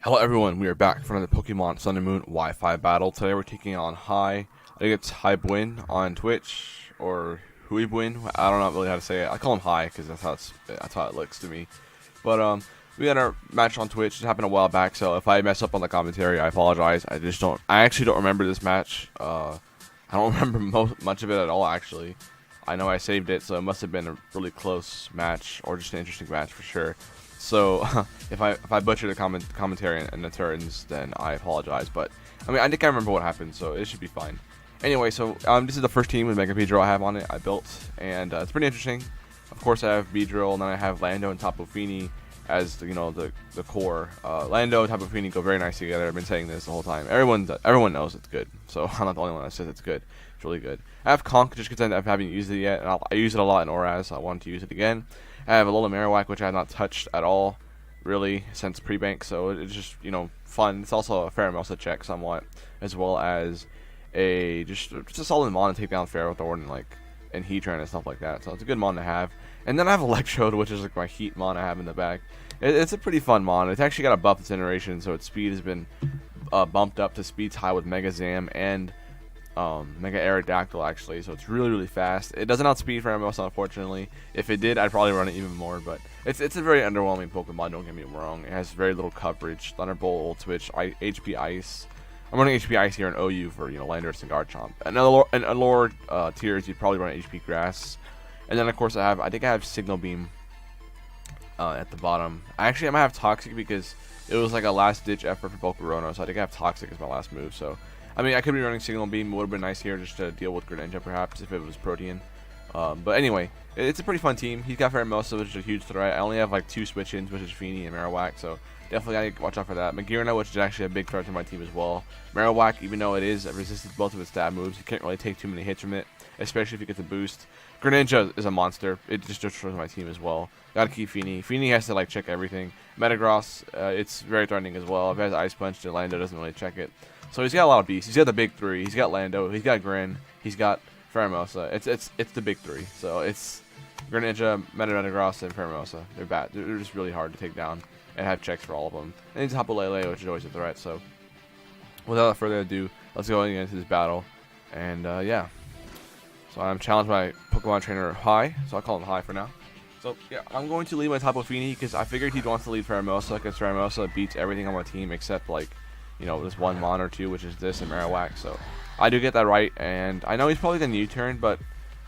Hello everyone, we are back for another Pokemon Sun and Moon Wi-Fi battle. Today we're taking on Hi. I think it's Hybwin on Twitch, or Huibwin. I don't know really how to say it. I call him Hi because that's how it looks to me. But we got our match on Twitch. It happened a while back, so if I mess up on the commentary, I apologize. I actually don't remember this match. I don't remember much of it at all, actually. I know I saved it, so it must have been a really close match, or just an interesting match for sure. So if I butcher the commentary and the turns, then I apologize. But I mean, I think I remember what happened, so it should be fine. Anyway, so this is the first team with Mega Beedrill I have on it. I built, and it's pretty interesting. Of course, I have Beedrill, and then I have Lando and Tapu Fini as the core. Lando and Tapu Fini go very nice together. I've been saying this the whole time. Everyone knows it's good, so I'm not the only one that says it's good. It's really good. I have Conk just because I haven't used it yet, and I use it a lot in ORAS, so I wanted to use it again. I have a Alola Marowak, which I have not touched at all, really, since pre-bank, so it's just, fun. It's also a Pheromosa check somewhat, as well as just a solid mon to take down Ferrothorn and Heatran and stuff like that, so it's a good mon to have. And then I have Electrode, which is like my Heat mon I have in the back. It's a pretty fun mon. It's actually got a buff this generation, so its speed has been bumped up to speeds high with Mega Zam and Mega Aerodactyl, actually, so it's really fast. It doesn't outspeed Pheromosa, unfortunately. If it did, I'd probably run it even more, but it's a very underwhelming Pokemon, don't get me wrong. It has very little coverage. Thunderbolt, Old Switch, HP Ice. I'm running HP Ice here in OU for Landorus and Garchomp. And in lower tiers, you'd probably run HP Grass. And then of course I think I have Signal Beam at the bottom. Actually, I might have Toxic because it was like a last ditch effort for Volcarona, so I think I have Toxic as my last move. So I mean, I could be running Signal Beam. It would have been nice here just to deal with Greninja, perhaps, if it was Protean. But anyway, it's a pretty fun team. He's got Pheromosa, which is a huge threat. I only have like 2 switch-ins, which is Fini and Marowak, so definitely gotta watch out for that. Magearna, which is actually a big threat to my team as well. Marowak, even though it is resistant to both of its stab moves, you can't really take too many hits from it, especially if you get the boost. Greninja is a monster. It just destroys my team as well. Gotta keep Fini. Fini has to check everything. Metagross, it's very threatening as well. If it has Ice Punch, then Lando doesn't really check it. So he's got a lot of beasts. He's got the big 3. He's got Lando. He's got Grin. He's got Pheromosa. It's the big 3. So it's Greninja, Metagross, and Pheromosa. They're bad. They're just really hard to take down and have checks for all of them. And he's Tapu Lele, which is always a threat. So without further ado, let's go into this battle. And yeah. So I'm challenged by Pokemon trainer Hi. So I'll call him Hi for now. So yeah, I'm going to lead my Tapu Fini because I figured he'd want to lead Pheromosa because Pheromosa beats everything on my team except this one mon or 2, which is this and Marowak. So I do get that right, and I know he's probably going to U-turn, but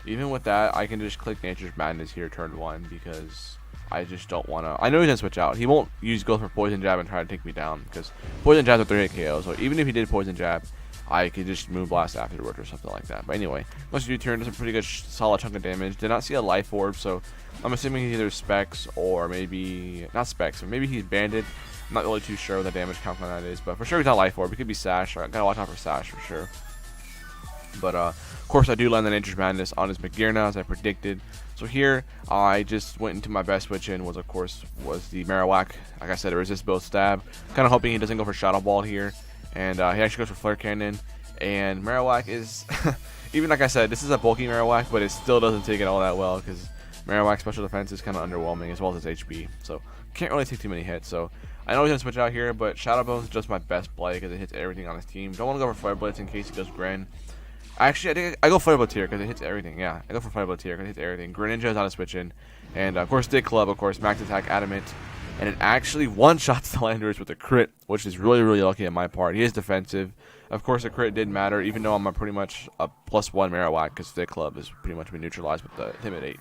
even with that, I can just click Nature's Madness here turn 1 because I just don't want to. I know he's going to switch out. He won't go for Poison Jab and try to take me down because Poison Jab's a 3-hit KO. So even if he did Poison Jab, I could just Moonblast afterwards or something like that. But anyway, once you U-turn, does a pretty good solid chunk of damage. Did not see a Life Orb, so I'm assuming he's either Specs or maybe not Specs, or maybe he's Banded. I'm not really too sure what the damage count on that is, but for sure he's not Life Orb. It could be Sash. I gotta watch out for Sash for sure. But of course, I do land the Nature's Madness on his Magearna as I predicted. So here, I just went into my best switch in, was the Marowak. Like I said, it resists both stab. Kind of hoping he doesn't go for Shadow Ball here, and he actually goes for Flare Cannon. And Marowak is, even like I said, this is a bulky Marowak, but it still doesn't take it all that well because Marowak's special defense is kind of underwhelming as well as its HP. So can't really take too many hits. So I know he's going to switch out here, but Shadow Bone is just my best play because it hits everything on his team. Don't want to go for Fire Blitz in case he goes Gren. Actually, I think I go Fire Blitz here because it hits everything. Yeah, I go for Fire Blitz here because it hits everything. Greninja is on a switch in. And of course, Dig Club, of course, Max Attack, Adamant. And it actually one-shots the Landorus with a crit, which is really lucky on my part. He is defensive. Of course, a crit did matter, even though I'm pretty much a +1 Marowak because Dig Club is pretty much been neutralized with the Intimidate.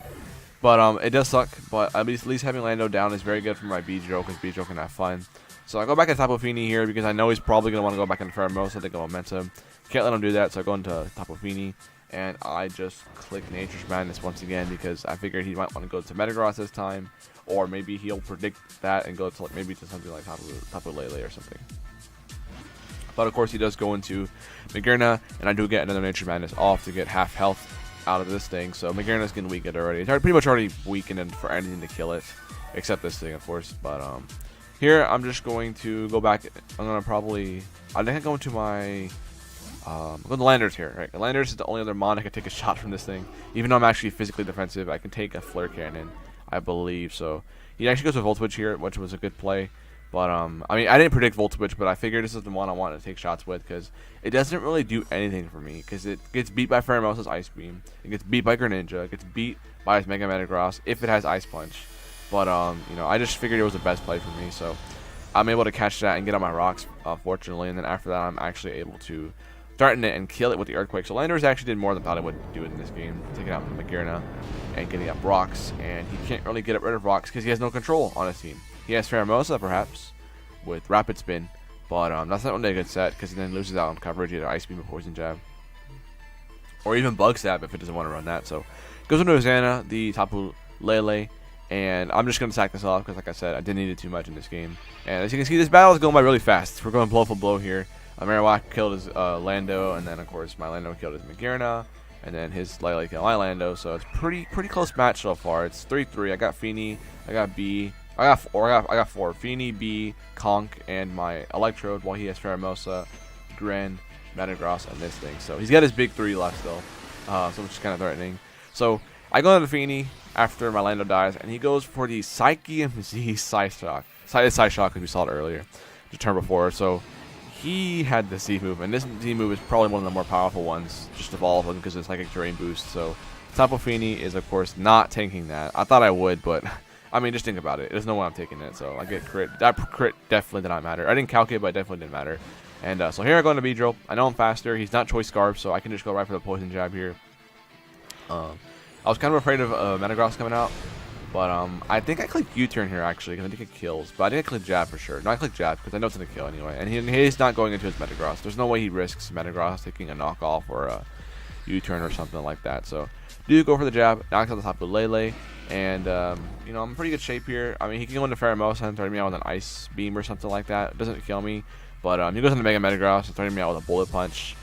But it does suck, but at least having Lando down is very good for my Beedrill because Beedrill can have fun. So I go back to Tapu Fini here because I know he's probably going to want to go back into Pheromosa. I think of Momentum. Can't let him do that, so I go into Tapu Fini. And I just click Nature's Madness once again because I figured he might want to go to Metagross this time. Or maybe he'll predict that and go to maybe to something like Tapu Lele or something. But of course he does go into Magearna, and I do get another Nature's Madness off to get half health out of this thing. So Magearna's getting weakened already. It's pretty much already weakened for anything to kill it, except this thing, of course. But here I'm just going to go back. I'm gonna I think I go into my go to Landorus here. Right, Landorus is the only other mon I can take a shot from this thing. Even though I'm actually physically defensive, I can take a Flare Cannon, I believe. So he actually goes with Volt Switch here, which was a good play. But I mean, I didn't predict Volt Switch, but I figured this is the one I wanted to take shots with because it doesn't really do anything for me. Because it gets beat by Pheromosa's Ice Beam, it gets beat by Greninja, it gets beat by his Mega Metagross if it has Ice Punch. But you know, I just figured it was the best play for me, so I'm able to catch that and get on my rocks, fortunately. And then after that, I'm actually able to threaten it and kill it with the Earthquake. So Landorus actually did more than I thought it would do in this game, taking out Magearna and getting up rocks. And he can't really get rid of rocks because he has no control on his team. He has Pheromosa, perhaps, with Rapid Spin, but that's not really a good set because he then loses out on coverage, either Ice Beam or Poison Jab. Or even Bug Stab if it doesn't want to run that. So goes into Hosanna, the Tapu Lele, and I'm just going to sack this off because, like I said, I didn't need it too much in this game. And as you can see, this battle is going by really fast. We're going blow for blow here. Marowak killed his Lando, and then, of course, my Lando killed his Magearna, and then his Lele killed my Lando. So it's pretty close match so far. It's 3-3. I got Feeny, I got B. I got four. Feeny, B, Conk, and my Electrode, while he has Pheromosa, Gren, Metagross, and this thing. So he's got his big 3 left still, so it's kind of threatening. So I go into Feeny after my Lando dies, and he goes for the Psychium Z Psyshock. Psyshock, as we saw it earlier, the turn before. So he had the Z move, and this Z move is probably one of the more powerful ones, just of all of them, because it's Psychic Terrain boost. So Tapu Fini is, of course, not tanking that. I thought I would, but I mean, just think about it. There's no way I'm taking it, so I get crit. That crit definitely did not matter. I didn't calculate, but it definitely didn't matter. And so here I go into Beedrill. I know I'm faster. He's not Choice Scarf, so I can just go right for the Poison Jab here. I was kind of afraid of Metagross coming out, but I think I clicked U-turn here, actually, because I think it kills. But I didn't click Jab for sure. No, I clicked Jab, because I know it's going to kill anyway. And he's not going into his Metagross. There's no way he risks Metagross taking a knockoff or a U-turn or something like that. So do go for the Jab, knocks out the top of Lele. And, you know, I'm in pretty good shape here. I mean, he can go into Pheromosa and threaten me out with an Ice Beam or something like that. It doesn't kill me. But he goes into Mega Metagross and threaten me out with a Bullet Punch.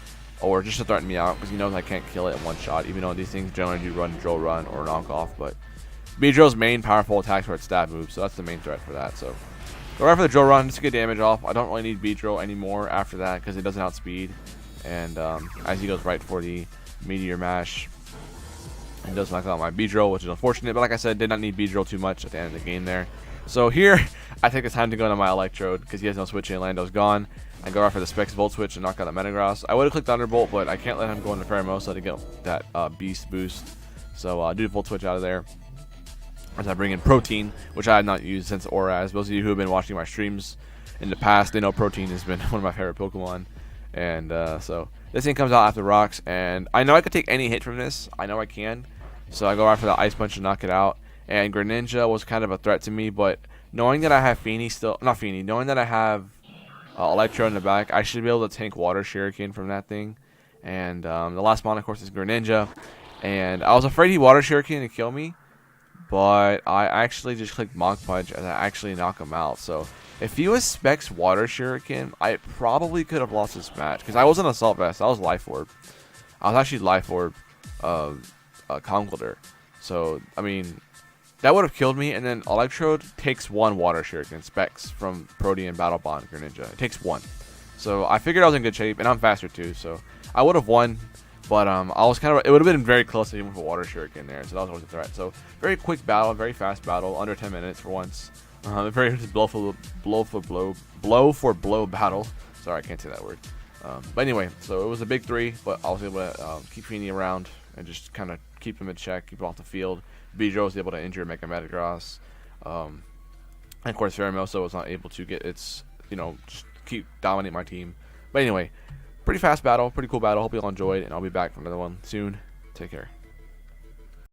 Or just to threaten me out, because he knows I can't kill it in one shot. Even though these things generally do run, drill run, or knockoff. But Beedrill's main powerful attacks are its stab moves. So that's the main threat for that. So go right for the drill run just to get damage off. I don't really need Beedrill anymore after that, because it doesn't outspeed. And as he goes right for the Meteor Mash, and does knock out my Beedrill, which is unfortunate, but like I said, did not need Beedrill too much at the end of the game there. So here, I take the time to go into my Electrode, because he has no switch and Lando's gone. I go right for the Specs Volt Switch and knock out the Metagross. I would have clicked Thunderbolt, but I can't let him go into Pheromosa to get that Beast boost. So I do the Volt Switch out of there. As I bring in Protein, which I had not used since ORAS. Those of you who have been watching my streams in the past, they know Protein has been one of my favorite Pokemon. And so this thing comes out after rocks, and I know I could take any hit from this. I know I can. So I go right for the Ice Punch and knock it out. And Greninja was kind of a threat to me, but knowing that I have knowing that I have Electro in the back, I should be able to tank Water Shuriken from that thing. And the last mon, of course, is Greninja. And I was afraid he Water Shuriken to kill me, but I actually just clicked Mach Punch and I actually knock him out. So if he was Specs Water Shuriken, I probably could have lost this match, because I wasn't Assault Vest, I was Life Orb. I was actually Life Orb CONkeldurr. So, I mean, that would have killed me, and then Electrode takes one Water Shuriken Specs from Protean Battle Bond Greninja. It takes one. So I figured I was in good shape, and I'm faster too, so I would have won, but I was kind of, it would have been very close to even for Water Shuriken there, so that was always a threat. So very quick battle, very fast battle, under 10 minutes for once. Very blow for blow battle. Sorry, I can't say that word. But anyway, so it was a big 3, but I was able to keep Feeny around and just kind of keep him in check, keep him off the field. Beedrill was able to injure Mega Metagross. And of course, Pheromosa was not able to get its, just keep dominating my team. But anyway, pretty fast battle, pretty cool battle. Hope you all enjoyed, and I'll be back for another one soon. Take care.